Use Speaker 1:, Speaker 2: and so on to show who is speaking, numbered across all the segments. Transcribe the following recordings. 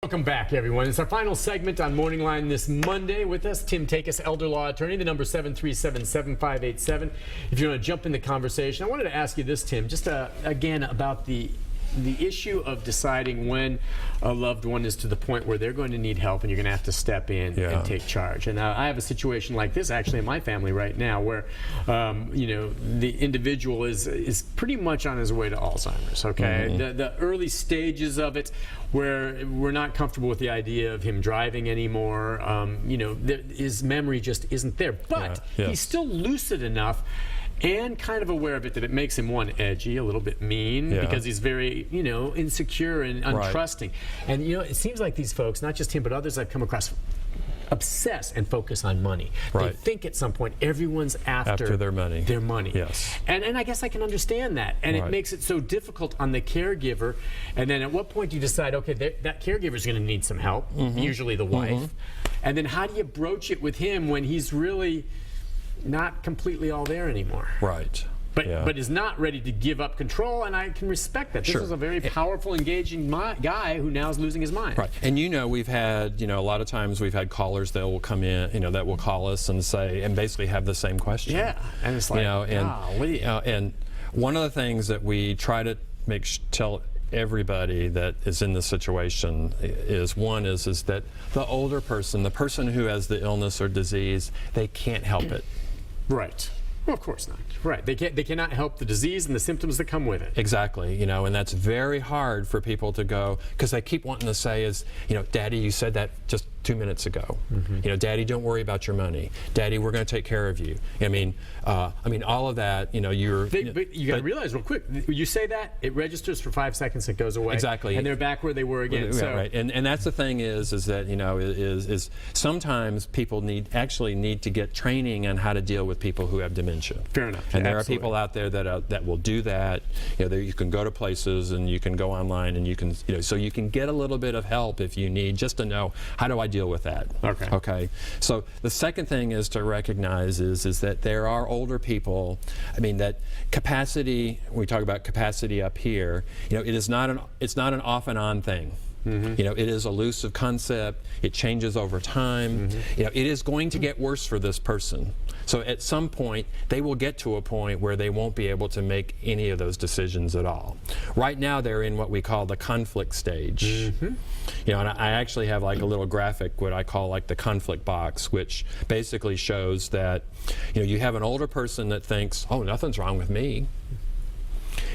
Speaker 1: Welcome back, everyone. It's our final segment on Morning Line this Monday. With us, Tim Takacs, elder law attorney. The number 737-7587. If you want to jump in the conversation, I wanted to ask you this, Tim, just again about the issue of deciding when a loved one is to the point where they're going to need help and you're going to have to step in and take charge. And I have a situation like this actually in my family right now where, you know, the individual is pretty much on his way to Alzheimer's, okay? The early stages of it where we're not comfortable with the idea of him driving anymore. You know, his memory just isn't there. But he's still lucid enough and kind of aware of it that it makes him, one, edgy, a little bit mean, because he's very, you know, insecure and untrusting. And, you know, it seems like these folks, not just him, but others I've come across, obsess and focus on money. They think at some point everyone's after
Speaker 2: their money.
Speaker 1: Yes. And I guess I can understand that. And it makes it so difficult on the caregiver. And then at what point do you decide, okay, that caregiver's going to need some help, usually the wife. And then how do you broach it with him when he's really not completely all there anymore? But is not ready to give up control, and I can respect that. This is a very powerful, engaging guy who now is losing his mind.
Speaker 2: And you know, we've had, you know, a lot of times we've had callers that will come in, you know, that will call us and say, and basically have the same question.
Speaker 1: And it's like,
Speaker 2: you know, and one of the things that we try to tell everybody that is in this situation is that the older person, the person who has the illness or disease, they can't help it.
Speaker 1: Well, of course not. They cannot help the disease and the symptoms that come with it.
Speaker 2: Exactly. You know, and that's very hard for people to go, because they keep wanting to say is, you know, Daddy, you said that just 2 minutes ago. You know, Daddy, don't worry about your money. Daddy, we're going to take care of you. I mean, all of that. You know,
Speaker 1: but you got to realize real quick. You say that, it registers for 5 seconds, it goes away.
Speaker 2: Exactly.
Speaker 1: And they're back where they were again.
Speaker 2: And that's the thing is that, you know, is sometimes people actually need to get training on how to deal with people who have dementia.
Speaker 1: Fair enough.
Speaker 2: And there are people out there that will do that. You know, you can go to places and you can go online and you can, you know, so you can get a little bit of help if you need, just to know, how do I deal with that? Okay. So the second thing is to recognize is that there are older people. I mean, that capacity, we talk about capacity up here, you know, it's not an off and on thing. You know, it is a elusive concept. It changes over time. You know, it is going to get worse for this person. So at some point, they will get to a point where they won't be able to make any of those decisions at all. Right now, they're in what we call the conflict stage. You know, and I actually have like a little graphic, what I call like the conflict box, which basically shows that, you know, you have an older person that thinks, oh, nothing's wrong with me.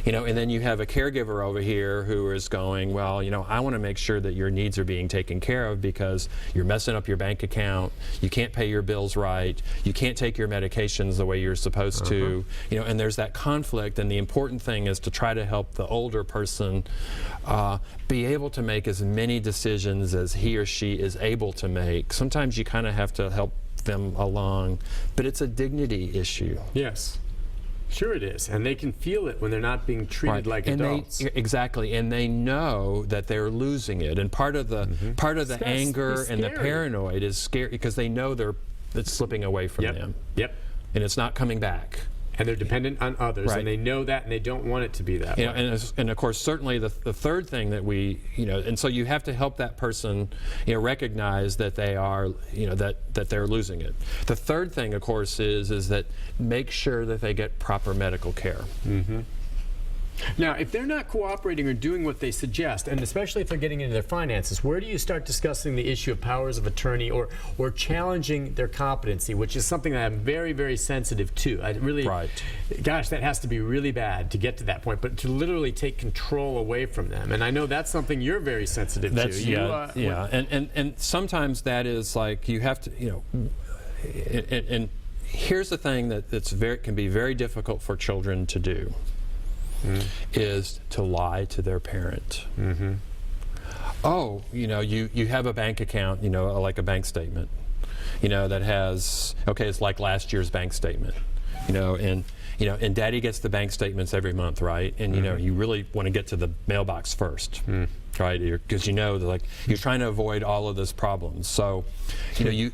Speaker 2: You know, and then you have a caregiver over here who is going, well, you know, I want to make sure that your needs are being taken care of because you're messing up your bank account, you can't pay your bills right, you can't take your medications the way you're supposed to, you know, and there's that conflict. And the important thing is to try to help the older person be able to make as many decisions as he or she is able to make. Sometimes you kind of have to help them along, but it's a dignity issue.
Speaker 1: Yes. Sure it is, and they can feel it when they're not being treated like adults.
Speaker 2: Exactly, and they know that they're losing it. And part of the anger and the paranoid is scary because they know it's slipping away from them. And it's not coming back.
Speaker 1: And they're dependent on others, and they know that, and they don't want it to be that way.
Speaker 2: And of course, certainly the third thing that we, you know, and so you have to help that person, you know, recognize that they are, you know, that they're losing it. The third thing, of course, is that make sure that they get proper medical care.
Speaker 1: Now, if they're not cooperating or doing what they suggest, and especially if they're getting into their finances, where do you start discussing the issue of powers of attorney or challenging their competency, which is something that I'm very, very sensitive to. I really, gosh, that has to be really bad to get to that point, but to literally take control away from them. And I know that's something you're very sensitive to.
Speaker 2: And sometimes that is like you have to, you know, and here's the thing can be very difficult for children to do. Is to lie to their parent. Oh, you know, you have a bank account, you know, like a bank statement, you know, that has, okay, it's like last year's bank statement, you know, and Daddy gets the bank statements every month, right? And you know, you really want to get to the mailbox first, right? Because you know, like you're trying to avoid all of those problems. So, you know,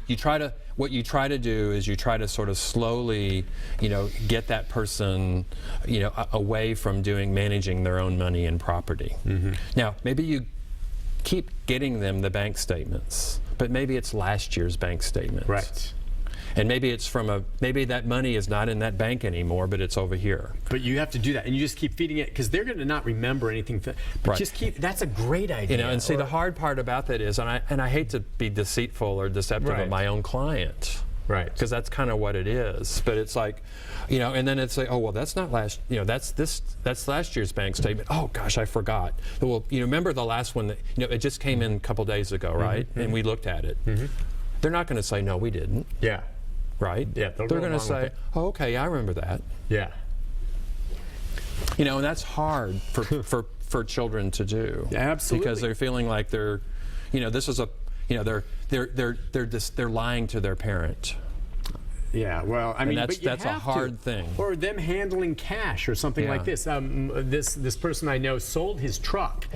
Speaker 2: what you try to do is you try to sort of slowly, you know, get that person, you know, away from managing their own money and property. Now, maybe you keep getting them the bank statements, but maybe it's last year's bank statement.
Speaker 1: Right.
Speaker 2: And maybe it's maybe that money is not in that bank anymore, but it's over here.
Speaker 1: But you have to do that, and you just keep feeding it, because they're going to not remember anything. But
Speaker 2: Right.
Speaker 1: just that's a great idea.
Speaker 2: And see, the hard part about that is, and I hate to be deceitful or deceptive
Speaker 1: Right.
Speaker 2: of my own client.
Speaker 1: Right.
Speaker 2: Because that's kind of what it is. But it's like, and then it's like, oh, well, that's not that's last year's bank statement. Oh, gosh, I forgot. Well, remember the last one that, it just came in a couple days ago, right? And we looked at it. They're not going to say, no, we didn't.
Speaker 1: Yeah.
Speaker 2: Right?
Speaker 1: Yeah.
Speaker 2: They're going to say, oh, okay, I remember that.
Speaker 1: Yeah.
Speaker 2: And that's hard for children to do.
Speaker 1: Absolutely.
Speaker 2: Because they're feeling like they're, this is they're lying to their parent.
Speaker 1: Yeah, well, I mean,
Speaker 2: that's a hard thing.
Speaker 1: Or them handling cash or something like this. This person I know sold his truck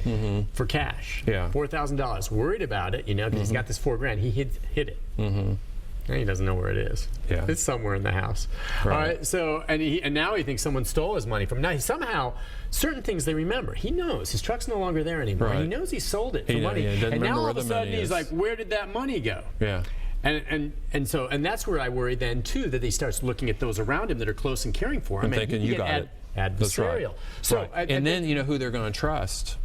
Speaker 1: for cash.
Speaker 2: Yeah.
Speaker 1: $4,000. Worried about it, because he's got this $4,000. He hid it. And he doesn't know where it is.
Speaker 2: Yeah.
Speaker 1: It's somewhere in the house.
Speaker 2: Right.
Speaker 1: All right. So, and now he thinks someone stole his money from him. Now, somehow, certain things they remember. He knows his truck's no longer there anymore.
Speaker 2: Right.
Speaker 1: He knows he sold it for money.
Speaker 2: Doesn't
Speaker 1: and now
Speaker 2: remember
Speaker 1: all
Speaker 2: where
Speaker 1: of a
Speaker 2: the
Speaker 1: sudden
Speaker 2: money
Speaker 1: he's
Speaker 2: is.
Speaker 1: like, where did that money go?
Speaker 2: Yeah.
Speaker 1: And so that's where I worry then too, that he starts looking at those around him that are close and caring for him,
Speaker 2: and thinking you got it.
Speaker 1: Adversarial.
Speaker 2: Right.
Speaker 1: So,
Speaker 2: right. And then who they're going to trust.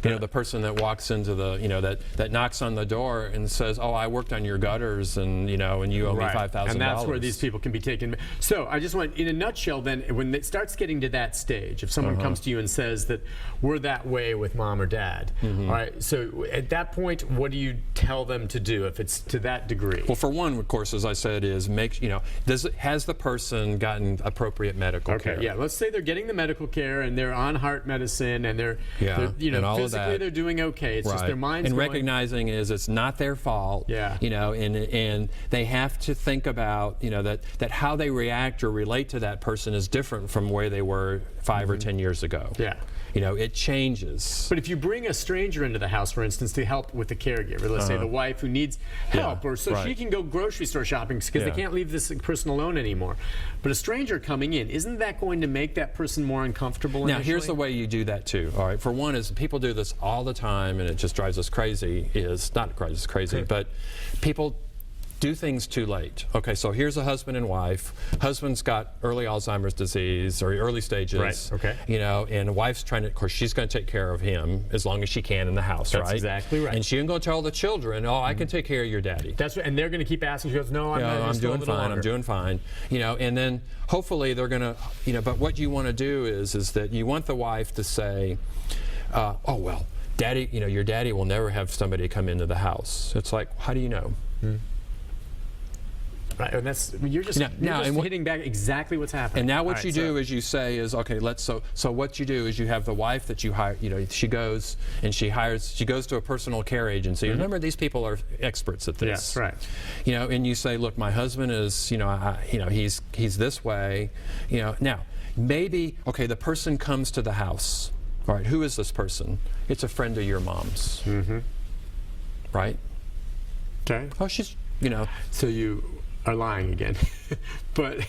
Speaker 2: The person that walks into that knocks on the door and says, "Oh, I worked on your gutters, and you owe me $5,000."
Speaker 1: And that's where these people can be taken. So I just want, in a nutshell, then, when it starts getting to that stage, if someone comes to you and says that we're that way with mom or dad, all right. So at that point, what do you tell them to do if it's to that degree?
Speaker 2: Well, for one, of course, as I said, is has the person gotten appropriate medical care?
Speaker 1: Yeah. Let's say they're getting the medical care and they're on heart medicine and they're
Speaker 2: and all of
Speaker 1: physically
Speaker 2: that.
Speaker 1: they're doing okay. It's just their mind's
Speaker 2: and
Speaker 1: going.
Speaker 2: recognizing is it's not their fault.
Speaker 1: Yeah.
Speaker 2: And they have to think about that how they react or relate to that person is different from where they were 5 or 10 years ago.
Speaker 1: Yeah.
Speaker 2: It changes.
Speaker 1: But if you bring a stranger into the house, for instance, to help with the caregiver, let's say the wife who needs help, or so she can go grocery store shopping because they can't leave this person alone anymore. But a stranger coming in, isn't that going to make that person more uncomfortable initially?
Speaker 2: Now, here's the way you do that too. All right. For one, is people do this all the time, and it just drives us crazy. It's crazy, but people do things too late. Okay, so here's a husband and wife. Husband's got early Alzheimer's disease or early stages.
Speaker 1: Right. Okay.
Speaker 2: And the wife's trying to, of course, she's going to take care of him as long as she can in the house, right?
Speaker 1: That's exactly right.
Speaker 2: And she's going to tell the children, "Oh, I can take care of your daddy."
Speaker 1: That's right. And they're going to keep asking. She goes, "No, I'm not.
Speaker 2: I'm doing fine. I'm doing fine." And then hopefully they're going to, but what you want to do is that you want the wife to say, "Oh well, daddy, your daddy will never have somebody come into the house." It's like, how do you know?
Speaker 1: Right, and you're just hitting back exactly what's happening.
Speaker 2: And now what you do is you say is, okay, so what you do is you have the wife that you hire, she goes to a personal care agency. Remember, these people are experts at this.
Speaker 1: Yes, right.
Speaker 2: And you say, look, my husband is, he's this way. Now, maybe, okay, the person comes to the house. All right, who is this person? It's a friend of your mom's. Right?
Speaker 1: Okay.
Speaker 2: Oh, she's,
Speaker 1: So you are lying again. But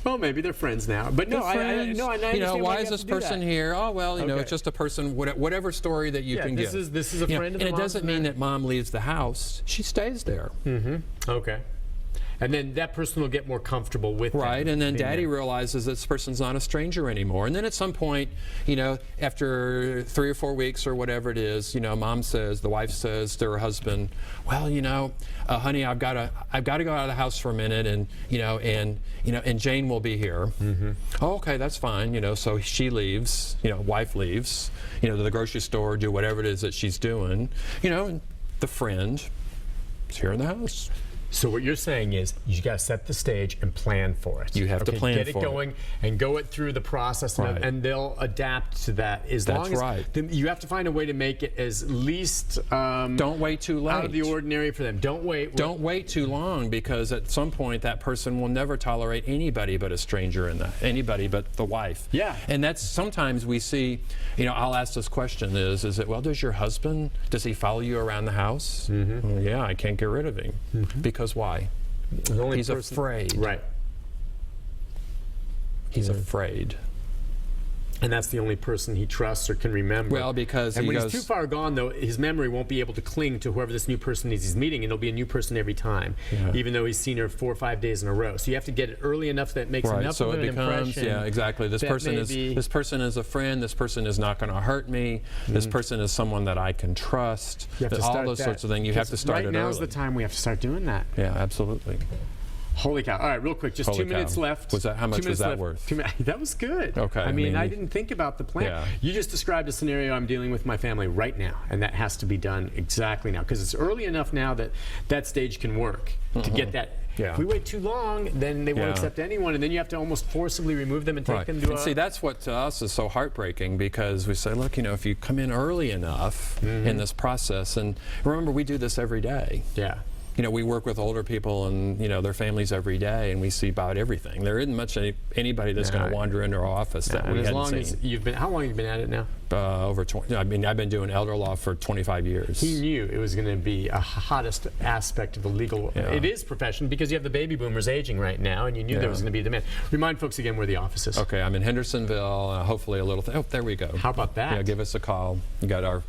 Speaker 1: well, maybe they're friends now. But no, I understand
Speaker 2: why is this person here? Oh well, it's just a person. Whatever story that you can give.
Speaker 1: This is a friend of the
Speaker 2: and it doesn't mean that mom leaves the house. She stays there.
Speaker 1: Okay. And then that person will get more comfortable with
Speaker 2: right,
Speaker 1: them,
Speaker 2: and then daddy realizes this person's not a stranger anymore. And then at some point, after 3 or 4 weeks or whatever it is, the wife says to her husband, "Well, honey, I've got to go out of the house for a minute, and and Jane will be here." Oh, okay, that's fine. So she leaves. Wife leaves. To the grocery store, do whatever it is that she's doing. And the friend is here in the house.
Speaker 1: So what you're saying is you got to set the stage and plan for it.
Speaker 2: You have to plan for it.
Speaker 1: Get it going and go it through the process, and they'll adapt to that. You have to find a way to make it as least
Speaker 2: don't wait too late.
Speaker 1: Out of the ordinary for them. Don't wait.
Speaker 2: Don't wait too long, because at some point that person will never tolerate anybody but a stranger anybody but the wife.
Speaker 1: Yeah.
Speaker 2: And that's sometimes we see. I'll ask this question: Is it does your husband, does he follow you around the house? Well, yeah, I can't get rid of him because why? He's afraid.
Speaker 1: Right.
Speaker 2: He's afraid.
Speaker 1: And that's the only person he trusts or can remember.
Speaker 2: Well, because
Speaker 1: and
Speaker 2: he
Speaker 1: when
Speaker 2: goes,
Speaker 1: he's too far gone, though, his memory won't be able to cling to whoever this new person is he's meeting, and it'll be a new person every time, even though he's seen her 4 or 5 days in a row. So you have to get it early enough that it makes enough
Speaker 2: so
Speaker 1: of
Speaker 2: it
Speaker 1: an
Speaker 2: becomes,
Speaker 1: impression.
Speaker 2: yeah, exactly. This person is a friend. This person is not going to hurt me. This person is someone that I can trust.
Speaker 1: You have to
Speaker 2: all
Speaker 1: start
Speaker 2: those
Speaker 1: that.
Speaker 2: sorts of things. You have to start it
Speaker 1: right
Speaker 2: early.
Speaker 1: now's the time we have to start doing that.
Speaker 2: Yeah, absolutely.
Speaker 1: Holy cow. All right, real quick, just
Speaker 2: Holy
Speaker 1: 2 minutes
Speaker 2: cow.
Speaker 1: left.
Speaker 2: Was that, how much was that worth?
Speaker 1: That was good.
Speaker 2: Okay.
Speaker 1: I mean, I didn't think about the plan.
Speaker 2: Yeah.
Speaker 1: You just described a scenario I'm dealing with my family right now, and that has to be done exactly now, because it's early enough now that that stage can work to get that.
Speaker 2: Yeah.
Speaker 1: If we wait too long, then they won't accept anyone, and then you have to almost forcibly remove them and take them to
Speaker 2: and see, that's what to us is so heartbreaking, because we say, look, if you come in early enough in this process, and remember, we do this every day.
Speaker 1: Yeah.
Speaker 2: We work with older people and their families every day, and we see about everything. There isn't much anybody that's going to wander into our office that we hadn't seen.
Speaker 1: As you've been, how long have you been at it now?
Speaker 2: Over 20. I mean, I've been doing elder law for 25 years.
Speaker 1: He knew it was going to be a hottest aspect of the legal. It is profession, because you have the baby boomers aging right now, and you knew there was going to be demand. Remind folks again where the office is.
Speaker 2: Okay, I'm in Hendersonville. Hopefully a little. Oh, there we go.
Speaker 1: How about that?
Speaker 2: Yeah, give us a call. You got our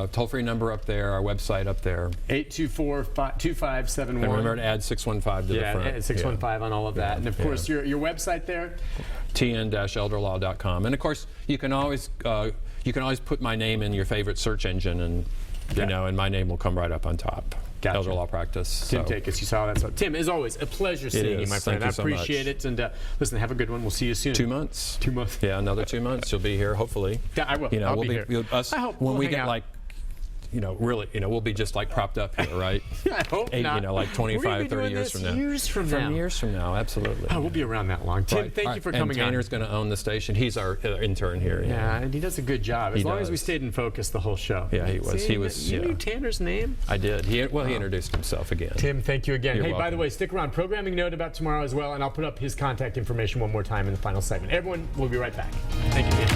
Speaker 2: toll-free number up there, our website up there.
Speaker 1: 824-2571.
Speaker 2: And remember to add 615 to the front.
Speaker 1: Yeah, 615 on all of that. And of course, your website there?
Speaker 2: tn-elderlaw.com. And of course, you can always put my name in your favorite search engine, and and my name will come right up on top.
Speaker 1: Gotcha.
Speaker 2: Elder law practice.
Speaker 1: Tim Takacs, you saw that. So, Tim, as always, a pleasure seeing you, my friend. I appreciate it. And listen, have a good one. We'll see you soon.
Speaker 2: 2 months.
Speaker 1: 2 months.
Speaker 2: Yeah, another 2 months. You'll be here, hopefully.
Speaker 1: Yeah, I will. I'll be here.
Speaker 2: I hope when we get like, really, we'll be just like propped up here, right?
Speaker 1: I hope not.
Speaker 2: Like 25, 30 years from now.
Speaker 1: Years from now.
Speaker 2: Years from now, absolutely.
Speaker 1: Oh, we'll be around that long. Tim, thank you for coming on.
Speaker 2: And Tanner's going to own the station. He's our intern here.
Speaker 1: Yeah, and he does a good job. As long as we stayed in focus the whole show.
Speaker 2: Yeah, he was.
Speaker 1: You knew Tanner's name?
Speaker 2: I did. He introduced himself again.
Speaker 1: Tim, thank you again.
Speaker 2: You're
Speaker 1: welcome. By the way, stick around. Programming note about tomorrow as well, and I'll put up his contact information one more time in the final segment. Everyone, we'll be right back. Thank you, Tim.